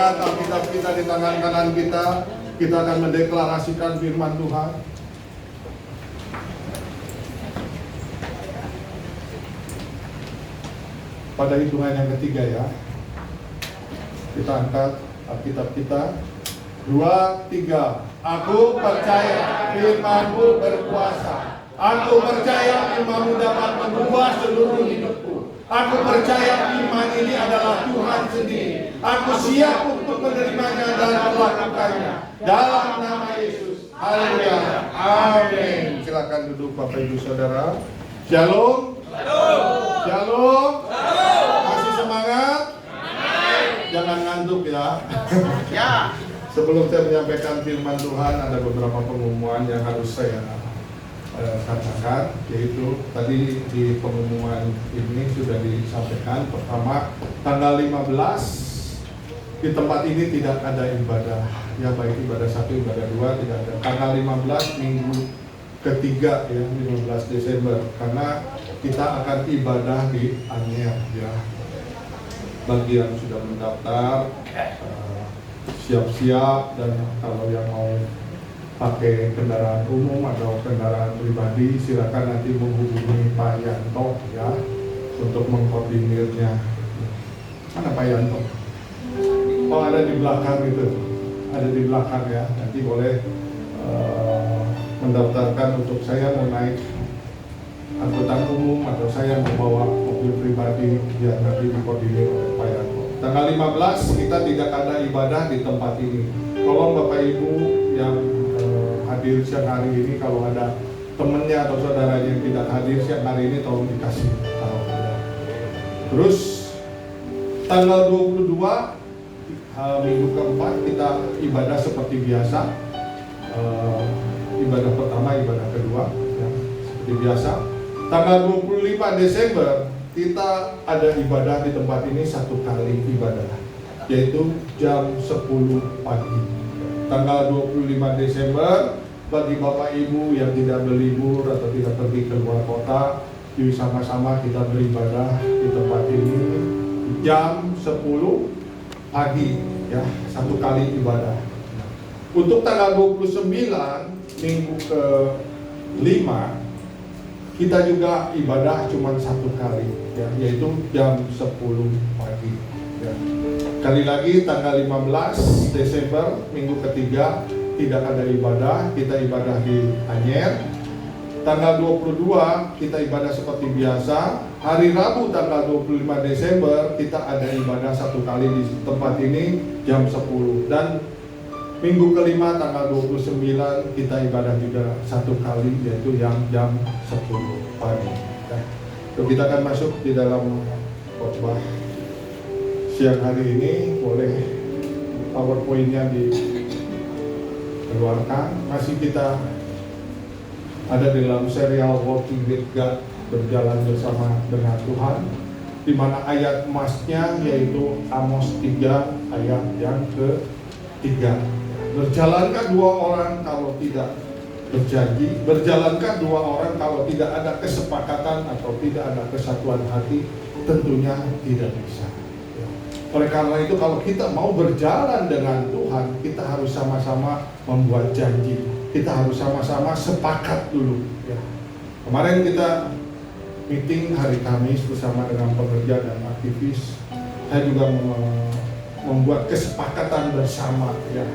angkat Alkitab kita di tangan kanan kita. Kita akan mendeklarasikan firman Tuhan. Pada hitungan yang ketiga ya, kita angkat Alkitab kita. 2, 3. Aku percaya firman-Mu berkuasa. Aku percaya firman-Mu dapat mengubah seluruh hidupku. Aku percaya iman ini adalah Tuhan sendiri. Aku siap untuk menerimanya dan melakukannya. Dalam nama Yesus. Haleluya. Amin. Silakan duduk Bapak Ibu Saudara. Shalom. Shalom. Masih semangat? Jangan ngantuk ya. Ya. Sebelum saya menyampaikan firman Tuhan, ada beberapa pengumuman yang harus saya katakan, yaitu tadi di pengumuman ini sudah disampaikan. Pertama, tanggal 15 di tempat ini tidak ada ibadah, ya baik ibadah 1, ibadah 2 tidak ada. Tanggal 15 minggu ketiga ya, 15 Desember, karena kita akan ibadah di Anyer ya. Bagi yang sudah mendaftar, siap-siap, dan kalau yang mau pakai kendaraan umum atau kendaraan pribadi silakan nanti menghubungi Pak Yanto ya untuk mengkoordinirnya. Mana Pak Yanto? Oh, ada di belakang itu, ada di belakang ya. Nanti boleh mendaftarkan untuk saya mau naik angkutan umum atau saya mau bawa mobil pribadi biar nanti dikoordinir oleh Pak Yanto. Tanggal 15 kita tidak ada ibadah di tempat ini. Tolong Bapak Ibu yang hadir siang hari ini, kalau ada temennya atau saudaranya yang tidak hadir siang hari ini, tolong dikasih tahu. Terus tanggal 22 minggu keempat kita ibadah seperti biasa. Ibadah pertama, ibadah kedua ya, seperti biasa. Tanggal 25 Desember kita ada ibadah di tempat ini 1 kali ibadah, yaitu jam 10 pagi. Tanggal 25 Desember bagi Bapak Ibu yang tidak berlibur atau tidak pergi ke luar kota, yuk sama-sama kita beribadah di tempat ini jam 10 pagi ya, 1 kali ibadah. Untuk tanggal 29 minggu ke-5 kita juga ibadah cuma 1 kali ya, yaitu jam 10 pagi ya. Kali lagi tanggal 15 Desember minggu ketiga tidak ada ibadah, kita ibadah di Anyer. Tanggal 22 kita ibadah seperti biasa. Hari Rabu tanggal 25 Desember kita ada ibadah 1 kali di tempat ini jam 10. Dan minggu kelima tanggal 29 kita ibadah juga 1 kali, yaitu yang jam 10 pagi. Kita akan masuk di dalam khotbah siang hari ini. Boleh PowerPoint-nya dikeluarkan. Masih kita ada dalam serial Walking with God, berjalan bersama dengan Tuhan, di mana ayat emasnya yaitu Amos 3 ayat yang ke-3. Berjalankah 2 orang kalau tidak berjanji? Berjalankah 2 orang kalau tidak ada kesepakatan atau tidak ada kesatuan hati? Tentunya tidak bisa. Oleh karena itu, kalau kita mau berjalan dengan Tuhan, kita harus sama-sama membuat janji. Kita harus sama-sama sepakat dulu ya. Kemarin kita meeting hari Kamis bersama dengan pekerja dan aktivis. Saya juga membuat kesepakatan bersama ya.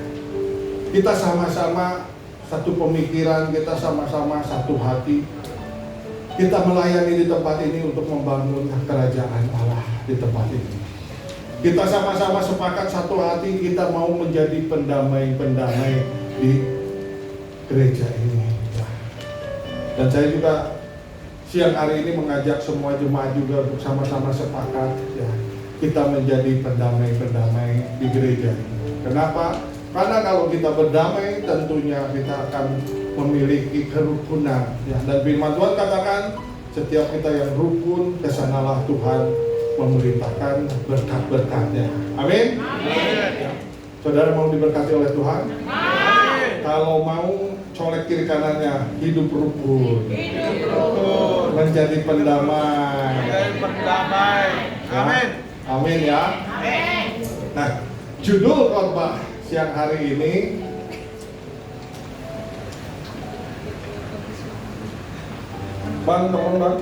Kita sama-sama satu pemikiran, kita sama-sama satu hati. Kita melayani di tempat ini untuk membangun kerajaan Allah di tempat ini. Kita sama-sama sepakat satu hati, kita mau menjadi pendamai-pendamai di gereja ini. Dan saya juga siang hari ini mengajak semua jemaat juga untuk sama-sama sepakat ya, kita menjadi pendamai-pendamai di gereja ini. Kenapa? Karena kalau kita berdamai, tentunya kita akan memiliki kerukunan ya. Dan firman Tuhan katakan, setiap kita yang rukun, kesanalah Tuhan memerintahkan berkat-berkatnya. Amin. Saudara mau diberkati oleh Tuhan? Amin. Kalau mau, colek kiri kanannya, hidup rukun, menjadi pendamai. Amin. Amin ya. Amin. Nah, Judul khotbah siang hari ini Bang, tolong Bang.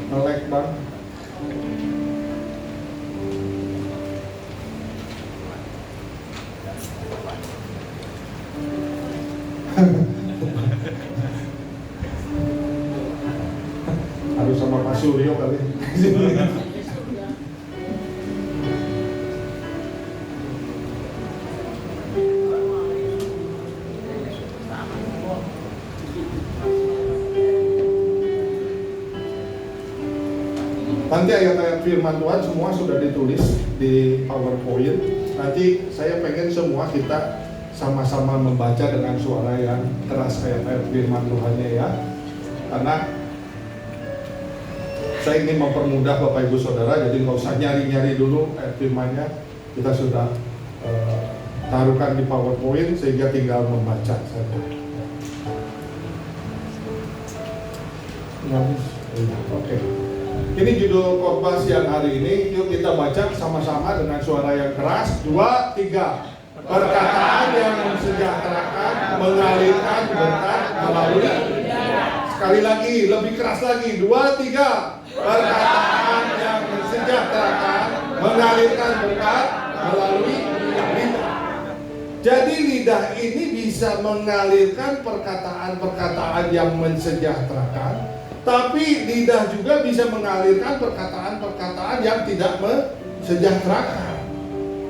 Melek Bang. Harus sama Pak Suryo kali. Nanti ayat-ayat firman Tuhan semua sudah ditulis di PowerPoint. Nanti saya pengen semua kita sama-sama membaca dengan suara yang keras ayat-ayat firman Tuhannya ya. Karena saya ingin mempermudah Bapak Ibu Saudara, jadi nggak usah nyari-nyari dulu ayat firmannya. Kita sudah taruhkan di PowerPoint sehingga tinggal membaca saja. Oke. Ini judul khotbah siang hari ini. Yuk kita baca sama-sama dengan suara yang keras. 2, 3. Perkataan yang mensejahterakan, mengalirkan berkat melalui. Sekali lagi, lebih keras lagi. 2, 3. Perkataan yang mensejahterakan, mengalirkan berkat melalui lidah. Jadi lidah ini bisa mengalirkan perkataan-perkataan yang mensejahterakan. Tapi lidah juga bisa mengalirkan perkataan-perkataan yang tidak mensejahterakan.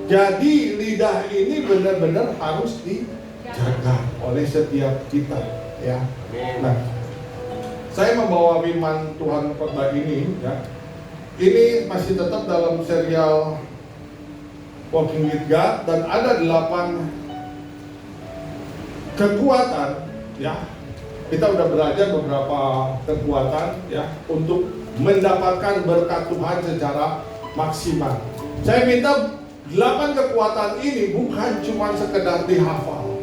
Jadi lidah ini benar-benar harus dijaga oleh setiap kita, ya. Nah, saya membawa firman Tuhan khotbah ini, ya. Ini masih tetap dalam serial Walking with God dan ada 8 kekuatan, ya. Kita udah belajar beberapa kekuatan ya untuk mendapatkan berkat Tuhan secara maksimal. Saya minta 8 kekuatan ini bukan cuma sekedar dihafal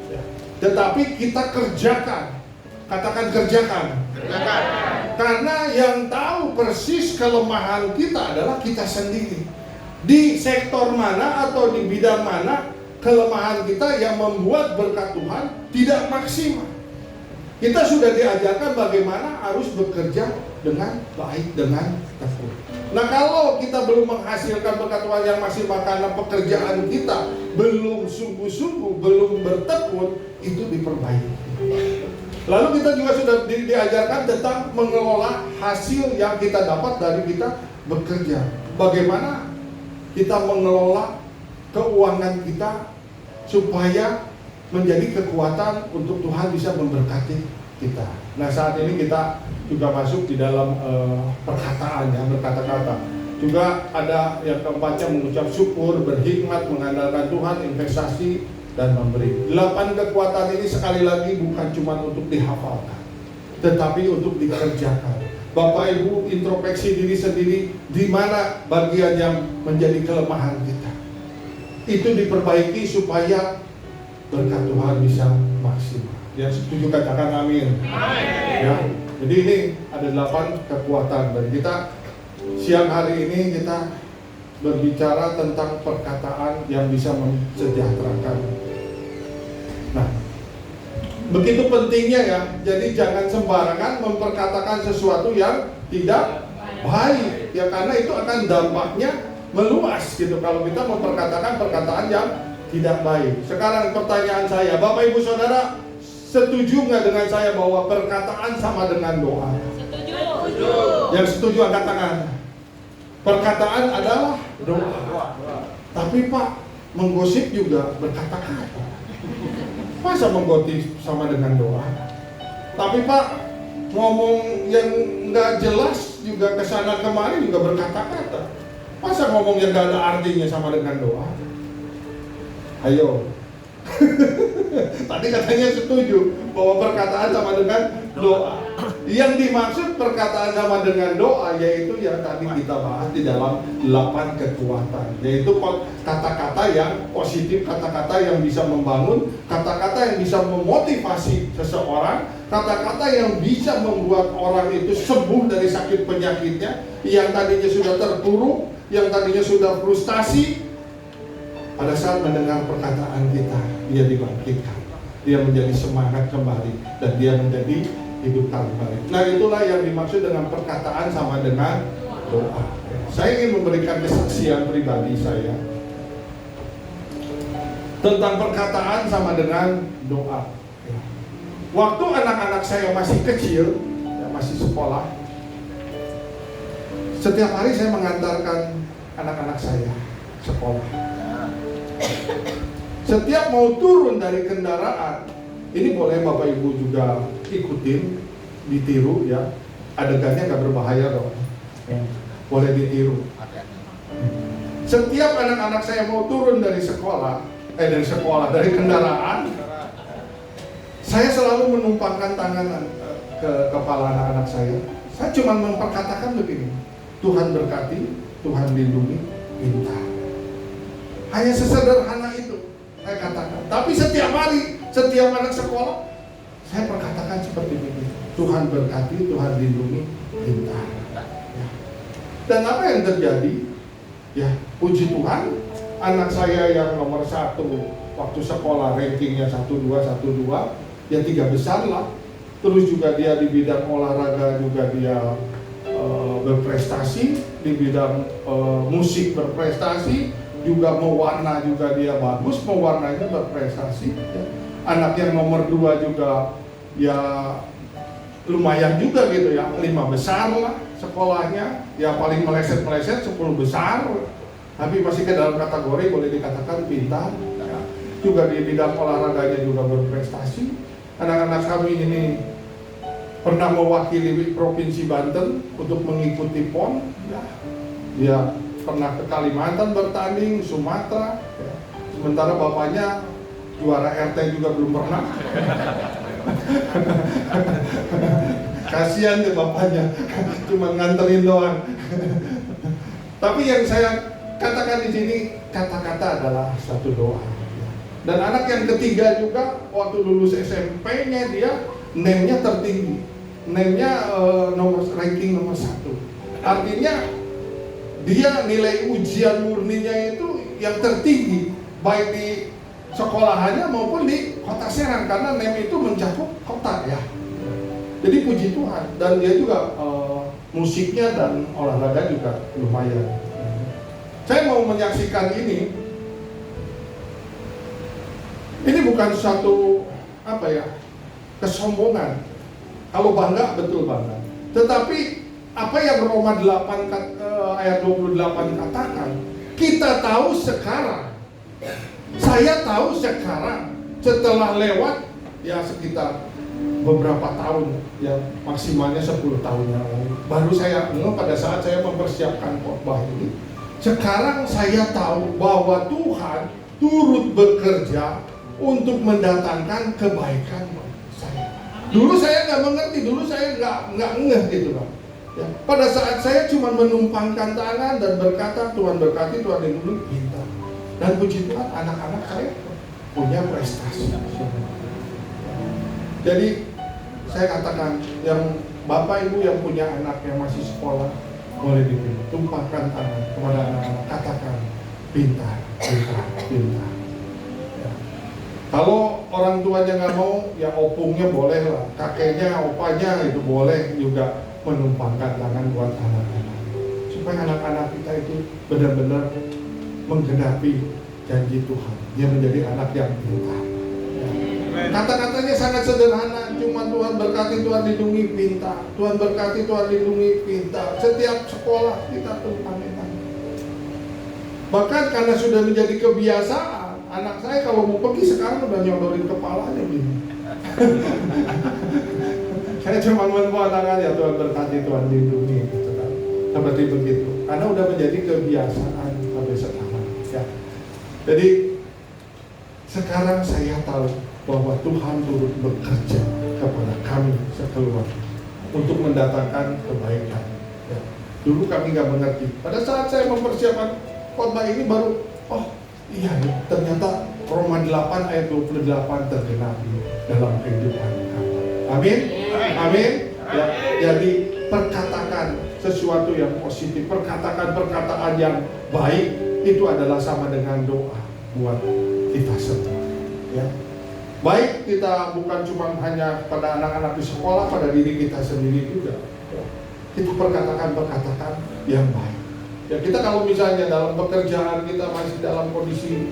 ya, tetapi kita kerjakan. Katakan kerjakan. Kerjakan. Karena yang tahu persis kelemahan kita adalah kita sendiri. Di sektor mana atau di bidang mana kelemahan kita yang membuat berkat Tuhan tidak maksimal. Kita sudah diajarkan bagaimana harus bekerja dengan baik, dengan tekun. Nah, kalau kita belum menghasilkan berkat Tuhan yang maksimal karena pekerjaan kita belum sungguh-sungguh, belum bertekun, itu diperbaiki. Lalu kita juga sudah diajarkan tentang mengelola hasil yang kita dapat dari kita bekerja. Bagaimana kita mengelola keuangan kita supaya menjadi kekuatan untuk Tuhan bisa memberkati kita. Nah, saat ini kita juga masuk di dalam perkataan ya, berkata-kata. Juga ada yang keempatnya mengucap syukur, berhikmat, mengandalkan Tuhan, investasi, dan memberi. 8 kekuatan ini sekali lagi bukan cuma untuk dihafalkan, tetapi untuk dikerjakan. Bapak Ibu introspeksi diri sendiri, di mana bagian yang menjadi kelemahan kita. Itu diperbaiki supaya berkat Tuhan bisa maksimal. Yang setuju katakan amin. Ya, jadi ini ada 8 kekuatan dari kita. Siang hari ini kita berbicara tentang perkataan yang bisa mensejahterakan. Nah, begitu pentingnya ya. Jadi jangan sembarangan memperkatakan sesuatu yang tidak baik. Ya, karena itu akan dampaknya meluas gitu kalau kita memperkatakan perkataan yang tidak baik. Sekarang pertanyaan saya, Bapak Ibu Saudara, setuju nggak dengan saya bahwa perkataan sama dengan doa? Setuju. Yang setuju angkat tangan. Perkataan adalah doa. Tapi Pak, menggosip juga berkata-kata. Masa menggosip sama dengan doa? Tapi Pak, ngomong yang nggak jelas juga kesana kemari juga berkata-kata. Masa ngomong yang nggak ada artinya sama dengan doa? Ayo, Tadi katanya setuju bahwa perkataan sama dengan doa. Yang dimaksud perkataan sama dengan doa yaitu yang tadi kita bahas di dalam 8 kekuatan, yaitu kata-kata yang positif, kata-kata yang bisa membangun, kata-kata yang bisa memotivasi seseorang, kata-kata yang bisa membuat orang itu sembuh dari sakit penyakitnya, yang tadinya sudah terpuruk, yang tadinya sudah frustasi. Pada saat mendengar perkataan kita, dia dibangkitkan, dia menjadi semangat kembali, dan dia menjadi hidup kembali. Nah, itulah yang dimaksud dengan perkataan sama dengan doa. Saya ingin memberikan kesaksian pribadi saya tentang perkataan sama dengan doa. Waktu anak-anak saya masih kecil, masih sekolah, setiap hari saya mengantarkan anak-anak saya sekolah. Setiap mau turun dari kendaraan, ini boleh Bapak Ibu juga ikutin, ditiru ya. Adegannya gak berbahaya dong, boleh ditiru. Setiap anak-anak saya mau turun dari dari kendaraan, saya selalu menumpangkan tangan ke kepala anak-anak saya. Saya cuma memperkatakan begini, Tuhan berkati, Tuhan lindungi, pintar. Hanya sesederhana itu saya katakan. Tapi setiap hari, setiap anak sekolah, saya perkatakan seperti ini, Tuhan berkati, Tuhan lindungi, pintar. Ya. Dan apa yang terjadi? Ya, puji Tuhan, anak saya yang nomor 1 waktu sekolah rankingnya 1-2, ya 3 besar lah. Terus juga dia di bidang olahraga juga dia berprestasi, di bidang musik berprestasi, juga mewarna juga dia bagus, mewarnanya berprestasi. Ya. Anak yang nomor 2 juga ya lumayan juga gitu ya, 5 besar lah sekolahnya, ya paling meleset 10 besar, tapi masih ke dalam kategori boleh dikatakan pintar. Ya. Juga di bidang olahraganya juga berprestasi. Anak-anak kami ini pernah mewakili Provinsi Banten untuk mengikuti PON. Ya. Dia pernah ke Kalimantan bertanding, Sumatera. Ya. Sementara bapaknya juara RT juga belum pernah. Kasihan deh bapaknya, cuma nganterin doang. Tapi yang saya katakan di sini, kata-kata adalah satu doa. Dan anak yang ketiga juga waktu lulus SMP-nya dia name-nya tertinggi, name-nya ranking nomor 1. Artinya dia nilai ujian murninya itu yang tertinggi, baik di sekolahannya maupun di kota Serang, karena name itu mencakup kota ya. Jadi puji Tuhan, dan dia juga musiknya dan olahraga juga lumayan. Saya mau menyaksikan ini bukan suatu kesombongan. Kalau bangga, betul bangga. Tetapi apa yang Roma 8 ayat 28 katakan, kita tahu sekarang, saya tahu sekarang, setelah lewat ya sekitar beberapa tahun, ya maksimalnya 10 tahun yang lalu, baru saya pada saat saya mempersiapkan khotbah ini, sekarang saya tahu bahwa Tuhan turut bekerja untuk mendatangkan kebaikan saya. Dulu saya nggak mengerti, dulu saya nggak ngeh gitu Pak. Ya, pada saat saya cuma menumpangkan tangan dan berkata Tuhan berkati, Tuhan lindungi, pintar. Dan puji Tuhan anak-anak saya punya prestasi. Jadi saya katakan yang Bapak Ibu yang punya anak yang masih sekolah, boleh dipilih, tumpahkan tangan kepada anak-anak, katakan pintar, pintar, pintar. Ya. Kalau orang tuanya nggak mau, ya opungnya boleh lah, kakeknya, opanya itu boleh juga menumpahkan tangan buat anak-anak, supaya anak-anak kita itu benar-benar menggenapi janji Tuhan. Dia menjadi anak yang pintar. Ya. Kata-katanya sangat sederhana, cuma Tuhan berkati, Tuhan lindungi, pintar. Tuhan berkati, Tuhan lindungi, pintar. Setiap sekolah kita tumpahkan tangan. Bahkan karena sudah menjadi kebiasaan, anak saya kalau mau pergi sekarang udah nyodorin kepalanya gini. Saya cuma menumpang tangan, ya Tuhan berkati, Tuhan lindungi, gitu kan. Seperti begitu. Karena udah menjadi kebiasaan sampai sekarang. Ya. Jadi Sekarang saya tahu bahwa Tuhan turut bekerja kepada kami sekeluarga untuk mendatangkan kebaikan. Ya. Dulu kami nggak mengerti. Pada saat saya mempersiapkan khotbah ini baru, oh iya ya, ternyata Roma 8 ayat 28 tergenapi dalam kehidupan kami. Amin. Amin. Ya, jadi perkatakan sesuatu yang positif, perkatakan perkataan yang baik, itu adalah sama dengan doa buat kita semua. Ya. Baik kita bukan cuma hanya pada anak-anak di sekolah, pada diri kita sendiri juga. Ya. Itu perkatakan yang baik. Ya, kita kalau misalnya dalam pekerjaan kita masih dalam kondisi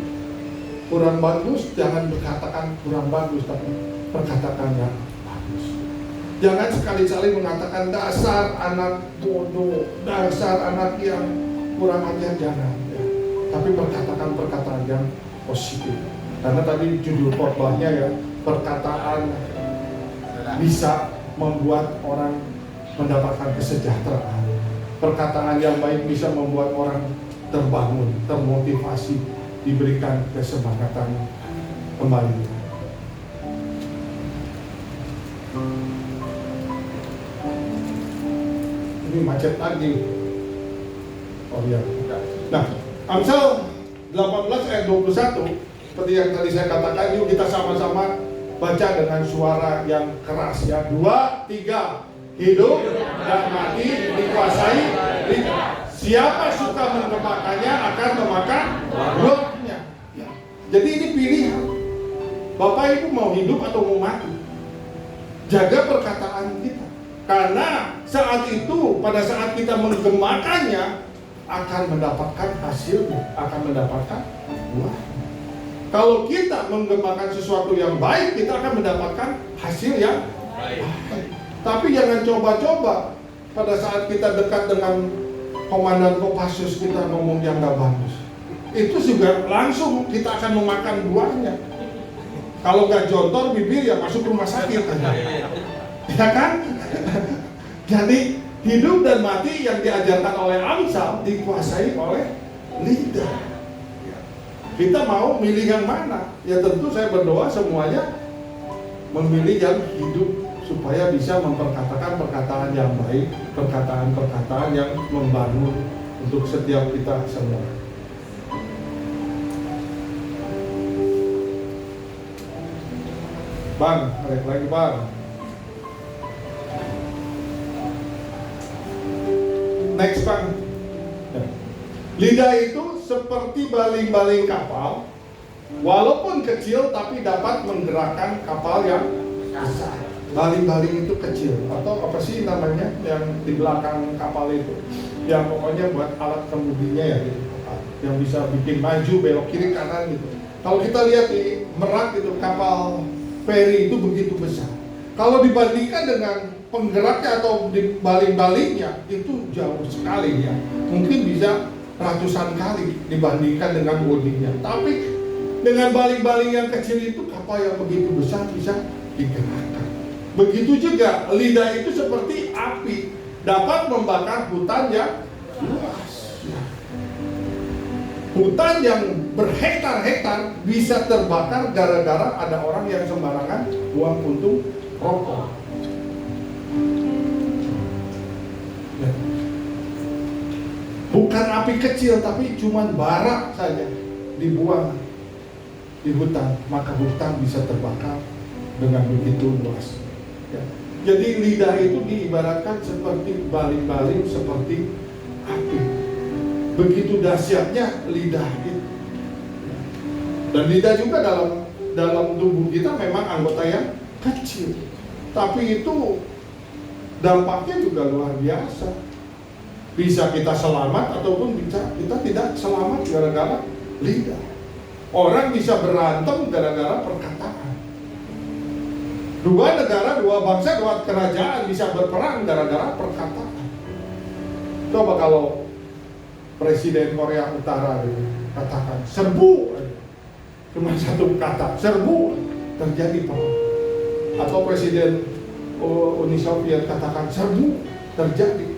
kurang bagus, jangan berkatakan kurang bagus, tapi perkatakan yang bagus. Jangan sekali-kali mengatakan dasar anak bodoh, dasar anak yang kurang ajar, jangan. Ya. Tapi perkatakan perkataan yang positif. Karena tadi judul khotbahnya ya, perkataan bisa membuat orang mendapatkan kesejahteraan. Perkataan yang baik bisa membuat orang terbangun, termotivasi, diberikan kesemangatan kembali. Ini macet lagi. Oh iya. Nah, Amsal 18 ayat 21, seperti yang tadi saya katakan, yuk kita sama-sama baca dengan suara yang keras ya. 2, 3. Hidup dan mati dikuasai lidah. Siapa suka mengemakannya akan memakan buahnya. Ya. Jadi ini pilihan. Bapak Ibu mau hidup atau mau mati? Jaga perkataan kita. Karena saat itu, pada saat kita menggemakannya, akan mendapatkan hasilnya, akan mendapatkan buah. Kalau kita menggemakan sesuatu yang baik, kita akan mendapatkan hasil yang baik. Tapi jangan coba-coba pada saat kita dekat dengan komandan Kopassus kita ngomong yang gak bagus. Itu juga langsung kita akan memakan buahnya. Kalau gak jontor bibir ya masuk rumah sakit aja. Ya kan? Jadi hidup dan mati yang diajarkan oleh Amsal dikuasai oleh lidah. Kita mau milih yang mana? Ya tentu saya berdoa semuanya memilih yang hidup, supaya bisa memperkatakan perkataan yang baik, perkataan-perkataan yang membangun untuk setiap kita semua. Bang, balik lagi Bang. Next Bang. Lidah itu seperti baling-baling kapal, walaupun kecil tapi dapat menggerakkan kapal yang besar. Baling-baling itu kecil, atau apa sih namanya yang di belakang kapal itu, yang pokoknya buat alat kemudinya ya gitu, yang bisa bikin maju belok kiri kanan gitu. Kalau kita lihat di Merak itu kapal feri itu begitu besar. Kalau dibandingkan dengan penggeraknya atau di baling-balingnya itu jauh sekali ya, mungkin bisa ratusan kali dibandingkan dengan bodinya. Tapi dengan baling-baling yang kecil itu kapal yang begitu besar bisa digerakkan. Begitu juga lidah itu seperti api, dapat membakar hutan yang luas. Hutan yang berhektar-hektar bisa terbakar gara-gara ada orang yang sembarangan buang puntung rokok. Bukan api kecil, tapi cuma bara saja dibuang di hutan, maka hutan bisa terbakar dengan begitu luas. Ya. Jadi lidah itu diibaratkan seperti baling-baling, seperti api. Begitu dahsyatnya lidah itu. Dan lidah juga dalam tubuh kita memang anggota yang kecil, tapi itu dampaknya juga luar biasa. Bisa kita selamat ataupun bisa kita tidak selamat gara-gara lidah. Orang bisa berantem gara-gara perkataan. Dua negara, dua bangsa, dua kerajaan bisa berperang gara-gara perkataan. Coba kalau Presiden Korea Utara katakan serbu, cuma satu kata serbu, terjadi perang. Atau Presiden Uni Soviet katakan serbu, terjadi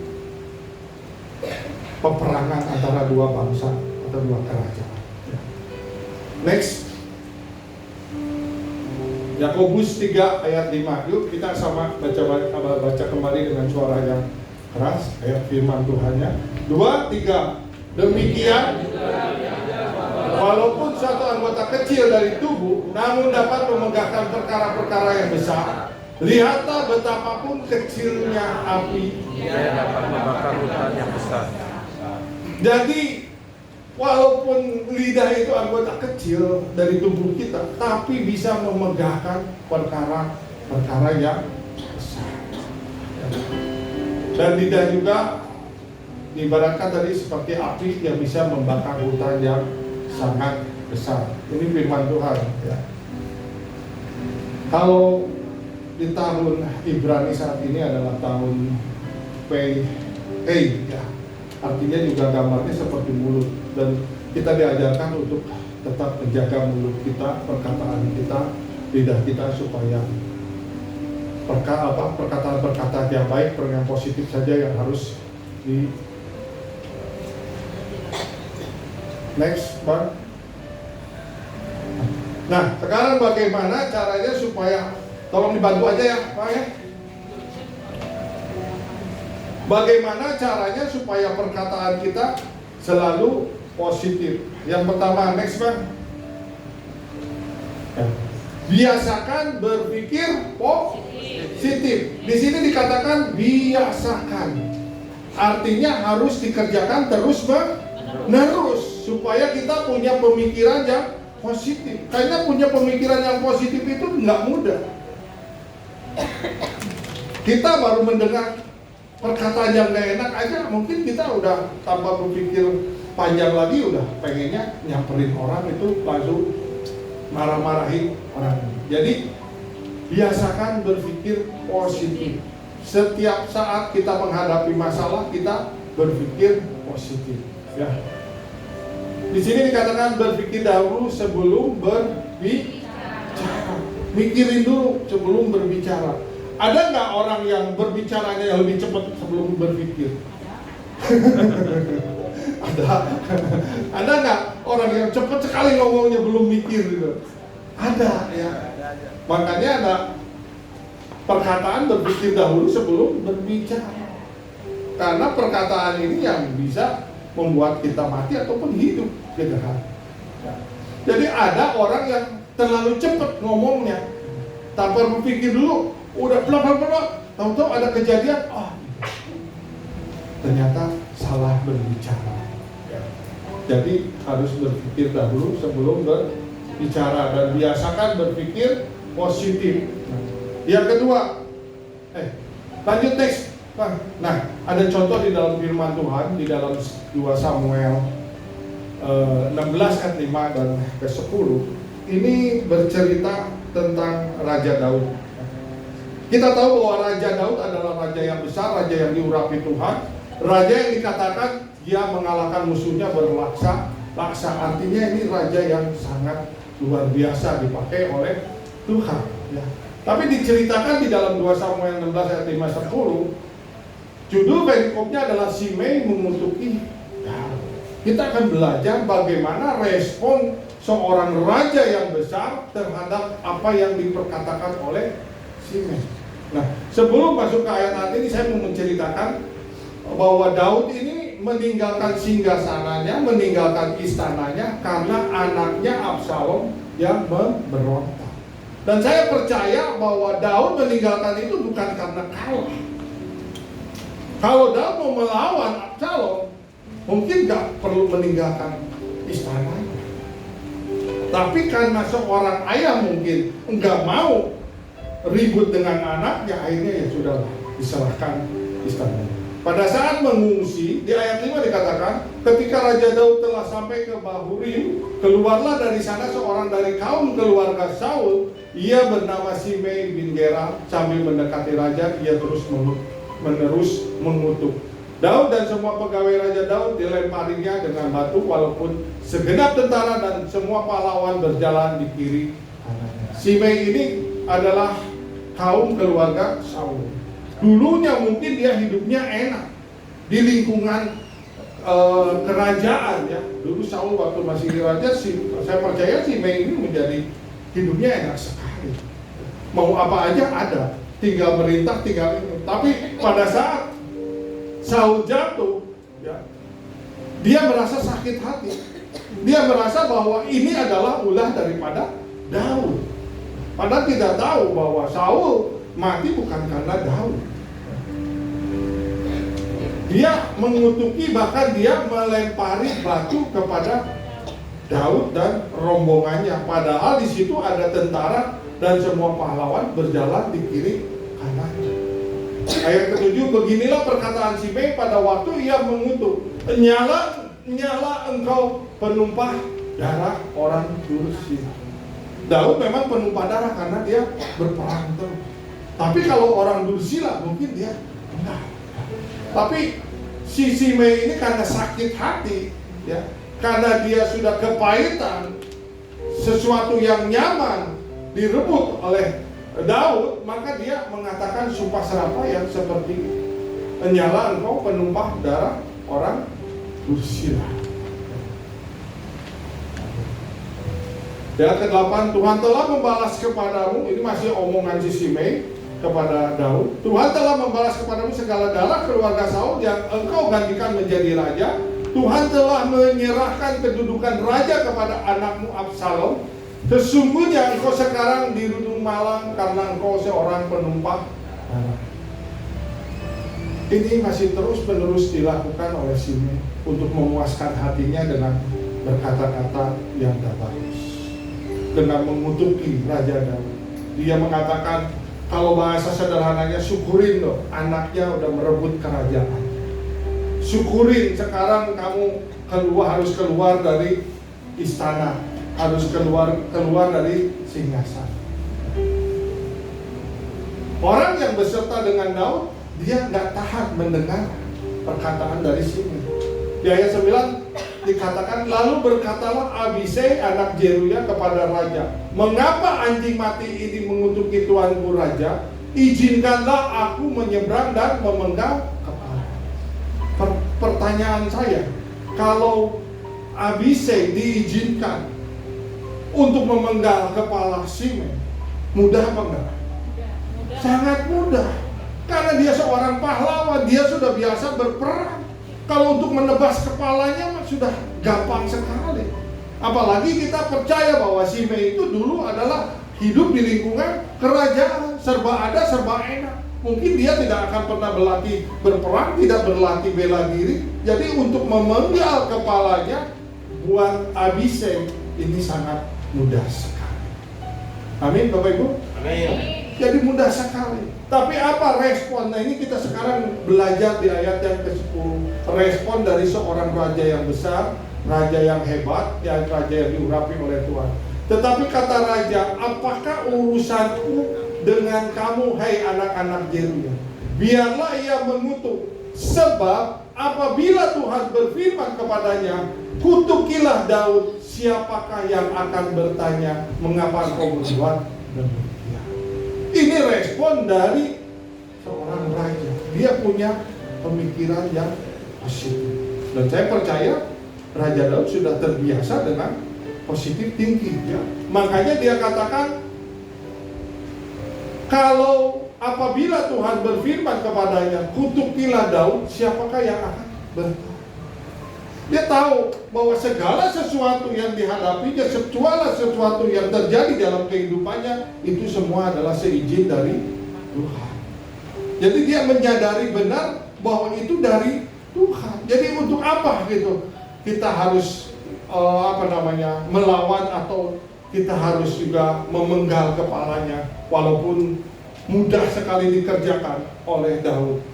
peperangan antara dua bangsa atau dua kerajaan. Next, Yakobus 3 ayat 5. Yuk kita sama baca kembali dengan suara yang keras ayat firman Tuhannya. 2, 3. Demikian walaupun suatu anggota kecil dari tubuh namun dapat memegahkan perkara-perkara yang besar, lihatlah betapapun kecilnya api Ia dapat membakar hutan yang besar. Jadi walaupun lidah itu anggota kecil dari tubuh kita, tapi bisa memegahkan perkara-perkara yang besar. Dan lidah juga diibaratkan tadi seperti api yang bisa membakar hutan yang sangat besar. Ini firman Tuhan ya. Kalau di tahun Ibrani saat ini adalah tahun Pei ya. Artinya juga gambarnya seperti mulut, dan kita diajarkan untuk tetap menjaga mulut kita, perkataan kita, lidah kita supaya perkataan-perkataan yang baik, yang positif saja yang harus di next Bang. Nah, sekarang bagaimana caranya supaya, tolong dibantu aja ya Pak ya. Bagaimana caranya supaya perkataan kita selalu positif? Yang pertama, next Bang. Ya. Biasakan berpikir positif. Di sini dikatakan biasakan. Artinya harus dikerjakan terus-menerus supaya kita punya pemikiran yang positif. Karena punya pemikiran yang positif itu nggak mudah. Kita baru mendengar perkataan yang gak enak aja, mungkin kita udah tanpa berpikir panjang lagi udah pengennya nyamperin orang itu, langsung marah-marahin orang. Jadi biasakan berpikir positif. Setiap saat kita menghadapi masalah, kita berpikir positif ya. Di sini dikatakan berpikir dahulu sebelum berbicara. Mikirin dulu sebelum berbicara. Ada nggak orang yang berbicaranya yang lebih cepat sebelum berpikir? Ada nggak orang yang cepat sekali ngomongnya belum mikir gitu? Ada ya. Makanya ada perkataan berpikir dahulu sebelum berbicara. Karena perkataan ini yang bisa membuat kita mati ataupun hidup, gitu kan? Jadi ada orang yang terlalu cepat ngomongnya tanpa berpikir dulu. Udah pelak-pelak, tahu-tahu ada kejadian, ternyata salah berbicara. Jadi harus berpikir dahulu sebelum berbicara dan biasakan berpikir positif. Yang kedua, lanjut teks. Nah, ada contoh di dalam firman Tuhan di dalam 2 Samuel 16 ayat 5 dan ke 10. Ini bercerita tentang Raja Daud. Kita tahu bahwa Raja Daud adalah raja yang besar, raja yang diurapi Tuhan, raja yang dikatakan dia mengalahkan musuhnya berlaksa. Artinya ini raja yang sangat luar biasa dipakai oleh Tuhan ya. Tapi diceritakan di dalam 2 Samuel 16 ayat 5-10, judul perikopnya adalah Simei mengutuki Daud. Kita akan belajar bagaimana respon seorang raja yang besar terhadap apa yang diperkatakan oleh Simei. Nah, sebelum masuk ke ayat ini, saya mau menceritakan bahwa Daud ini meninggalkan singgasananya, meninggalkan istananya karena anaknya Absalom yang memberontak. Dan saya percaya bahwa Daud meninggalkan itu bukan karena kalah. Kalau Daud mau melawan Absalom, mungkin gak perlu meninggalkan istananya. Tapi karena seorang ayah mungkin enggak mau ribut dengan anaknya, akhirnya ya sudah diserahkan istana. Pada saat mengungsi, di ayat 5 dikatakan, ketika Raja Daud telah sampai ke Bahurim, keluarlah dari sana seorang dari kaum keluarga Saul, ia bernama Simei bin Gera. Sambil mendekati raja, ia menerus mengutuk Daud dan semua pegawai Raja Daud. Dilemparinya dengan batu, walaupun segenap tentara dan semua pahlawan berjalan di kiri kanannya. Simei ini adalah kaum keluarga Saul. Dulunya mungkin dia hidupnya enak di lingkungan kerajaan ya. Dulu Saul waktu masih raja, saya percaya Simei ini menjadi hidupnya enak sekali. Mau apa aja ada, tinggal merintah, tinggal ini. Tapi pada saat Saul jatuh, ya, dia merasa sakit hati. Dia merasa bahwa ini adalah ulah daripada Daud. Padahal tidak tahu bahwa Saul mati bukan karena Daud. Dia mengutuki, bahkan dia melempari batu kepada Daud dan rombongannya. Padahal di situ ada tentara dan semua pahlawan berjalan di kiri kanan. Ayat ke-7, beginilah perkataan Simei pada waktu ia mengutuk, nyala engkau penumpah darah orang Dursia. Daud memang penumpah darah karena dia berperang terus. Tapi kalau orang Dursila mungkin dia enggak. Tapi si Simei ini karena sakit hati, ya, karena dia sudah kepahitan sesuatu yang nyaman direbut oleh Daud, maka dia mengatakan sumpah serapah yang seperti nyala engkau penumpah darah orang Dursila. Ayat ke-8, Tuhan telah membalas kepadamu, ini masih omongan si Simei kepada Daud. Tuhan telah membalas kepadamu segala darah keluarga Saul yang engkau gantikan menjadi raja. Tuhan telah menyerahkan kedudukan raja kepada anakmu Absalom. Sesungguhnya engkau sekarang dirundung malang karena engkau seorang penumpah darah. Ini masih terus-menerus dilakukan oleh Simei untuk memuaskan hatinya dengan berkata-kata yang tak bagus, dengan mengutuki Raja Daud. Dia mengatakan, kalau bahasa sederhananya, syukurin loh, anaknya udah merebut kerajaan. Syukurin, sekarang kamu harus keluar dari istana, harus keluar dari singgasana. Orang yang beserta dengan Daud, dia nggak tahan mendengar perkataan dari Simei. Di ayat 9 dikatakan, lalu berkatalah Abisai anak Zeruya kepada raja, mengapa anjing mati ini mengutuki tuanku raja? Izinkanlah aku menyeberang dan memenggal kepala. Pertanyaan saya, kalau Abisai diizinkan untuk memenggal kepala Simei, mudah apa enggak? Sangat mudah, karena dia seorang pahlawan, dia sudah biasa berperang. Kalau untuk menebas kepalanya sudah gampang sekali. Apalagi kita percaya bahwa Simei itu dulu adalah hidup di lingkungan kerajaan, serba ada, serba enak. Mungkin dia tidak akan pernah berlatih berperang, tidak berlatih bela diri. Jadi untuk memenggal kepalanya buat Abisai ini sangat mudah sekali. Amin, Bapak Ibu? Amin. Jadi mudah sekali. Tapi apa respon? Nah, ini kita sekarang belajar di ayat yang ke-10. Respon dari seorang raja yang besar, raja yang hebat, ya, raja yang diurapi oleh Tuhan. Tetapi kata raja, apakah urusanku dengan kamu, hai anak-anak Zeruya? Biarlah ia mengutuk, sebab apabila Tuhan berfirman kepadanya, kutukilah Daud, siapakah yang akan bertanya, mengapa kau berbuat demikian? Ini respon dari seorang raja. Dia punya pemikiran yang positif. Dan saya percaya Raja Daud sudah terbiasa dengan positif thinking, ya. Makanya dia katakan, kalau apabila Tuhan berfirman kepadanya, kutukilah Daud, siapakah yang akan bertanya? Dia tahu bahwa segala sesuatu yang dihadapinya, segala sesuatu yang terjadi dalam kehidupannya, itu semua adalah seizin dari Tuhan. Jadi dia menyadari benar bahwa itu dari Tuhan. Jadi untuk apa gitu kita harus melawan, atau kita harus juga memenggal kepalanya, walaupun mudah sekali dikerjakan oleh Daud.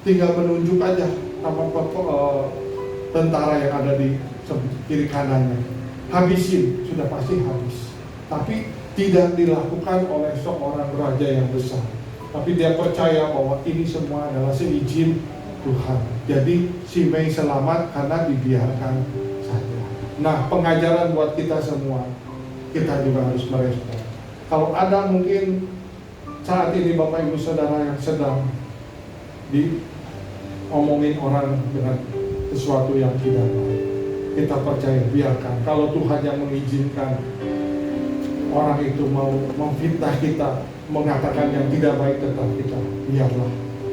Tinggal menunjuk aja tentara yang ada di kiri kanannya, habisin, sudah pasti habis. Tapi tidak dilakukan oleh seorang raja yang besar. Tapi dia percaya bahwa ini semua adalah seizin Tuhan. Jadi Simei selamat karena dibiarkan saja. Nah, pengajaran buat kita semua, kita juga harus merespon. Kalau ada mungkin saat ini Bapak Ibu Saudara yang sedang diomongin orang dengan sesuatu yang tidak baik, kita percaya, biarkan. Kalau Tuhan yang mengizinkan orang itu mau memfitnah kita, mengatakan yang tidak baik tentang kita, biarlah.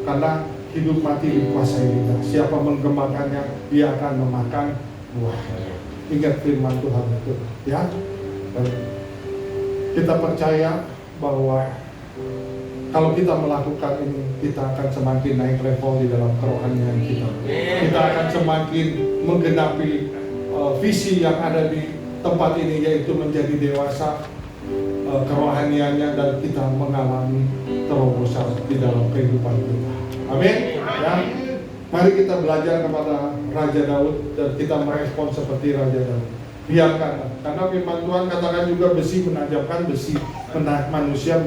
Karena hidup mati dikuasai kita. Siapa menggemakannya, dia akan memakan buahnya. Ingat firman Tuhan itu, ya. Dan kita percaya bahwa kalau kita melakukan ini, kita akan semakin naik level di dalam kerohanian kita. Kita akan semakin menggenapi visi yang ada di tempat ini, yaitu menjadi dewasa kerohaniannya, dan kita mengalami terobosan di dalam kehidupan kita. Amin. Ya. Mari kita belajar kepada Raja Daud dan kita merespon seperti Raja Daud. Biarkan, karena firman Tuhan katakan juga besi menajamkan besi, manusia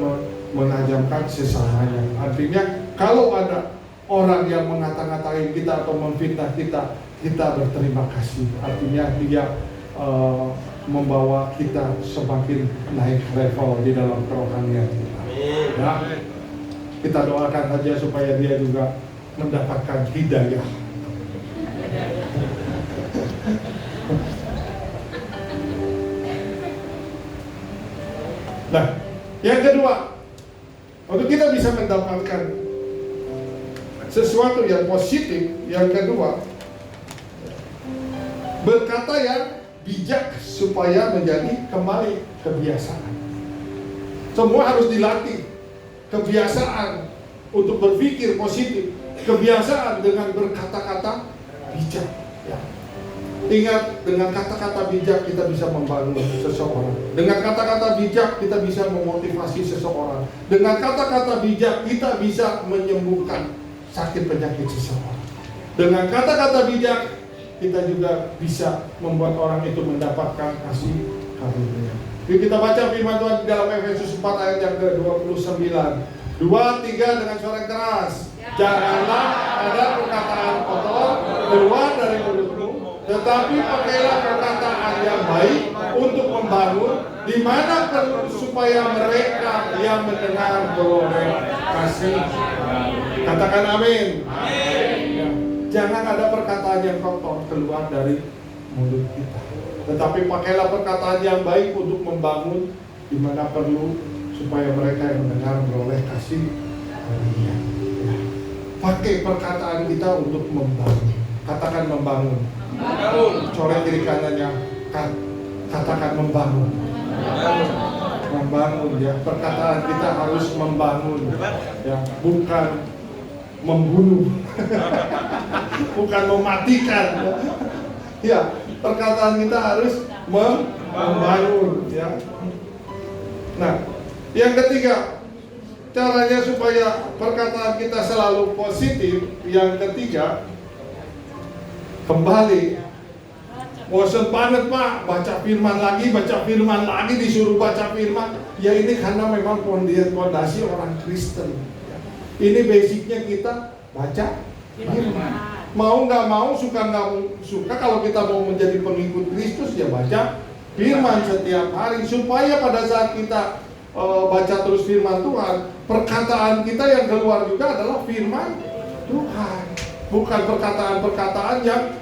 menajamkan sesamanya. Artinya kalau ada orang yang mengata-ngatain kita atau memfitnah kita, kita berterima kasih. Artinya dia membawa kita semakin naik level di dalam kerohanian kita. Ya, kita doakan saja supaya dia juga mendapatkan hidayah. Nah, yang kedua, untuk kita bisa mendapatkan sesuatu yang positif, yang kedua, berkata yang bijak supaya menjadi kembali kebiasaan. Semua harus dilatih. Kebiasaan untuk berpikir positif, kebiasaan dengan berkata-kata bijak. Ya. Ingat, dengan kata-kata bijak kita bisa membangun seseorang. Dengan kata-kata bijak kita bisa memotivasi seseorang. Dengan kata-kata bijak kita bisa menyembuhkan sakit penyakit seseorang. Dengan kata-kata bijak kita juga bisa membuat orang itu mendapatkan kasih karunia. Yuk kita baca firman Tuhan di dalam Efesus 4 ayat yang ke-29. 2-3 dengan suara keras. Janganlah ada perkataan kotor keluar dari mulutmu, tetapi pakailah perkataan yang baik untuk membangun, di mana perlu, supaya mereka yang mendengar beroleh kasih. Katakan amin. Ya. Jangan ada perkataan yang kotor keluar dari mulut kita, tetapi pakailah perkataan yang baik untuk membangun, di mana perlu, supaya mereka yang mendengar beroleh kasih karunia. Ya. Pakai perkataan kita untuk membangun. Katakan membangun. Coret kiri kanannya, katakan membangun. Membangun, ya. Perkataan kita harus membangun, ya, bukan membunuh. Bukan mematikan. Ya, perkataan kita harus membangun, ya. Nah, yang ketiga, caranya supaya perkataan kita selalu positif. Yang ketiga, kembali. Bosan banget Pak, baca firman lagi, disuruh baca firman. Ya ini karena memang fondasi orang Kristen. Ini basicnya kita baca firman. Mau nggak mau, suka nggak suka, kalau kita mau menjadi pengikut Kristus ya baca firman setiap hari, supaya pada saat kita baca terus firman Tuhan, perkataan kita yang keluar juga adalah firman Tuhan, bukan perkataan-perkataan yang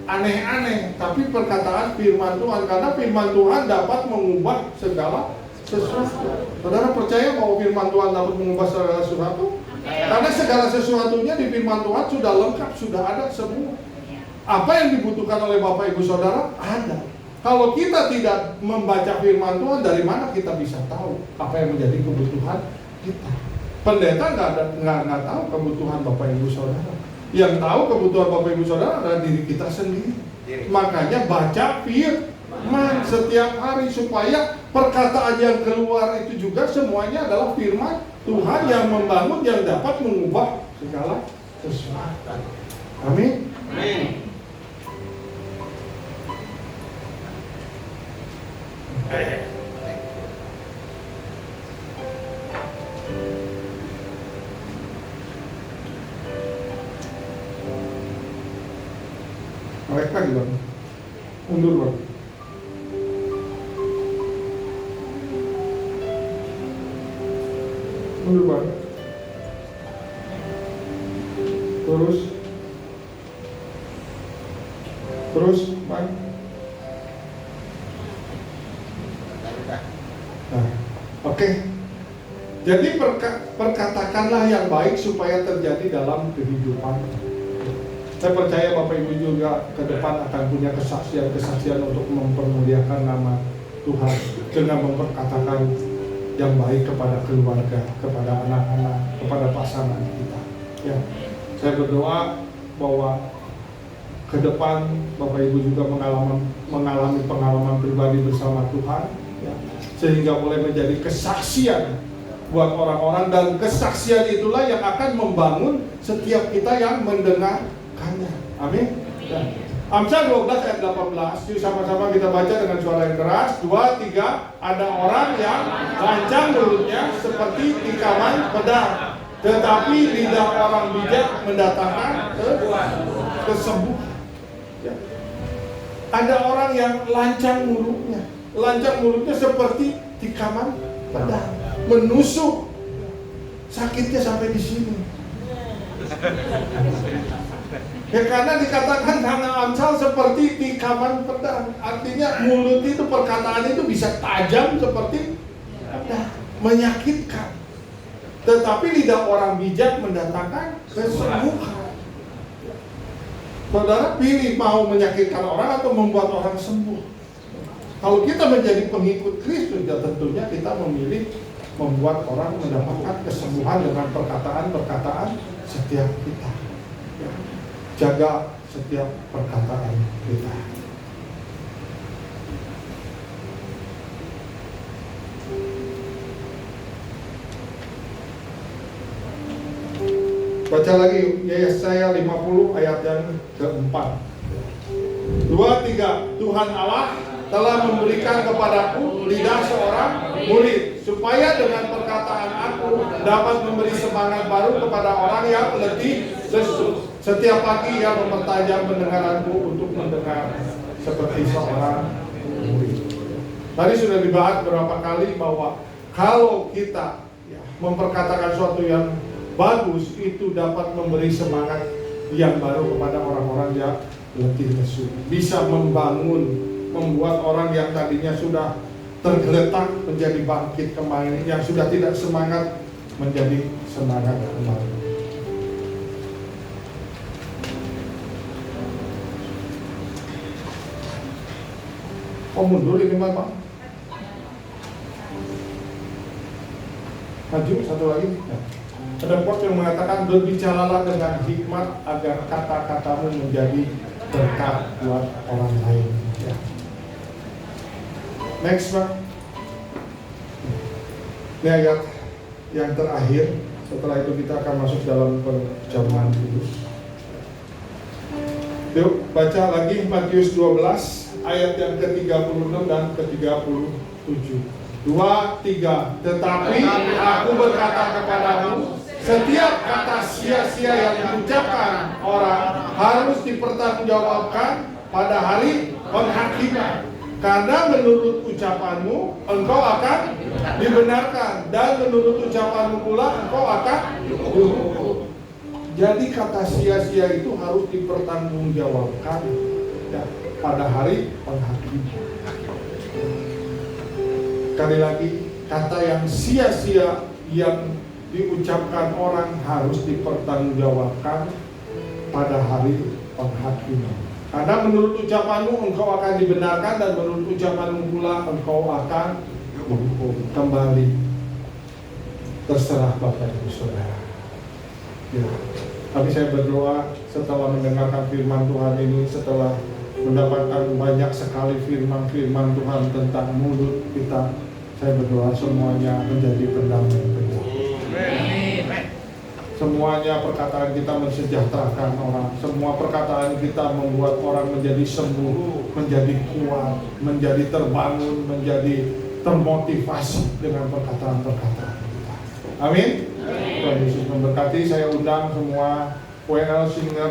aneh-aneh, tapi perkataan firman Tuhan, karena firman Tuhan dapat mengubah segala sesuatu. Saudara percaya bahwa firman Tuhan dapat mengubah segala sesuatu? Karena segala sesuatunya di firman Tuhan sudah lengkap, sudah ada semua. Apa yang dibutuhkan oleh Bapak Ibu Saudara ada. Kalau kita tidak membaca firman Tuhan, dari mana kita bisa tahu apa yang menjadi kebutuhan kita? Pendeta nggak tahu kebutuhan Bapak Ibu Saudara. Yang tahu kebutuhan Bapak Ibu Saudara adalah diri kita sendiri. Makanya baca firman setiap hari, supaya perkataan yang keluar itu juga semuanya adalah firman Tuhan yang membangun, yang dapat mengubah segala sesuatu. Amin. Amin. Mereka juga mundur Bang. Mundur Bang. Terus Bang. Nah, Oke. Jadi perkatakanlah yang baik supaya terjadi dalam kehidupan. Saya percaya Bapak Ibu juga ke depan akan punya kesaksian untuk mempermuliakan nama Tuhan dengan memperkatakan yang baik kepada keluarga, kepada anak-anak, kepada pasangan kita. Ya, saya berdoa bahwa ke depan Bapak Ibu juga mengalami pengalaman pribadi bersama Tuhan, ya, sehingga boleh menjadi kesaksian buat orang-orang, dan kesaksian itulah yang akan membangun setiap kita yang mendengarkannya. Amin. Ya. Amsal 12 ayat 18. Yuk sama-sama kita baca dengan suara yang keras. 2, 3. Ada orang yang lancang mulutnya seperti tikaman pedang, tetapi lidah orang bijak mendatangkan kesembuhan. Ya. Ada orang yang lancang mulutnya. Lancang mulutnya seperti tikaman pedang, menusuk, sakitnya sampai di sini. Ya, karena dikatakan karena Amsal seperti tikaman pedang, artinya mulut itu, perkataan itu bisa tajam seperti pedang, menyakitkan. Tetapi lidah orang bijak mendatangkan kesembuhan. Saudara pilih mau menyakitkan orang atau membuat orang sembuh. Kalau kita menjadi pengikut Kristus, ya tentunya kita memilih membuat orang mendapatkan kesembuhan dengan perkataan-perkataan setiap kita. Ya. Jaga setiap perkataan kita. Baca lagi Yesaya 50 ayat yang keempat. 2, 3. Tuhan Allah telah memberikan kepadaku lidah seorang murid, supaya dengan perkataan aku dapat memberi semangat baru kepada orang yang letih lesu. Setiap pagi ia mempertajam pendengaranku untuk mendengar seperti seorang murid. Tadi sudah dibahas beberapa kali bahwa kalau kita memperkatakan sesuatu yang bagus, itu dapat memberi semangat yang baru kepada orang-orang yang letih lesu. Bisa membuat orang yang tadinya sudah tergeletak menjadi bangkit kembali, yang sudah tidak semangat menjadi semangat kembali. Oh, mundur ini Pak. Maju satu lagi. Ada quote yang mengatakan, berbicaralah dengan hikmat agar kata-katamu menjadi berkat buat orang lain. Ya. Next, Pak. Ini ayat yang terakhir. Setelah itu kita akan masuk dalam perjamuan kudus. Yuk, baca lagi Matius 12 ayat yang ke-36 dan ke-37. 2, 3. Tetapi aku berkata kepadamu, setiap kata sia-sia yang diucapkan orang harus dipertanggungjawabkan pada hari penghakiman. Karena menurut ucapanmu engkau akan dibenarkan, dan menurut ucapanmu pula engkau akan dihukum. Jadi kata sia-sia itu harus dipertanggungjawabkan ya, pada hari penghakiman. Sekali lagi, kata yang sia-sia yang diucapkan orang harus dipertanggungjawabkan pada hari penghakiman. Karena menurut ucapanmu engkau akan dibenarkan, dan menurut ucapanmu pula engkau akan dihukum. Kembali terserah Bapak Ibu Saudara. Ya. Tapi saya berdoa setelah mendengarkan firman Tuhan ini, setelah mendapatkan banyak sekali firman-firman Tuhan tentang mulut kita, saya berdoa semuanya menjadi pendamai kita. Semuanya perkataan kita mensejahterakan orang. Semua perkataan kita membuat orang menjadi sembuh, menjadi kuat, menjadi terbangun, menjadi termotivasi dengan perkataan-perkataan kita. Amin. Tuhan Yesus memberkati. Saya undang semua WL Singer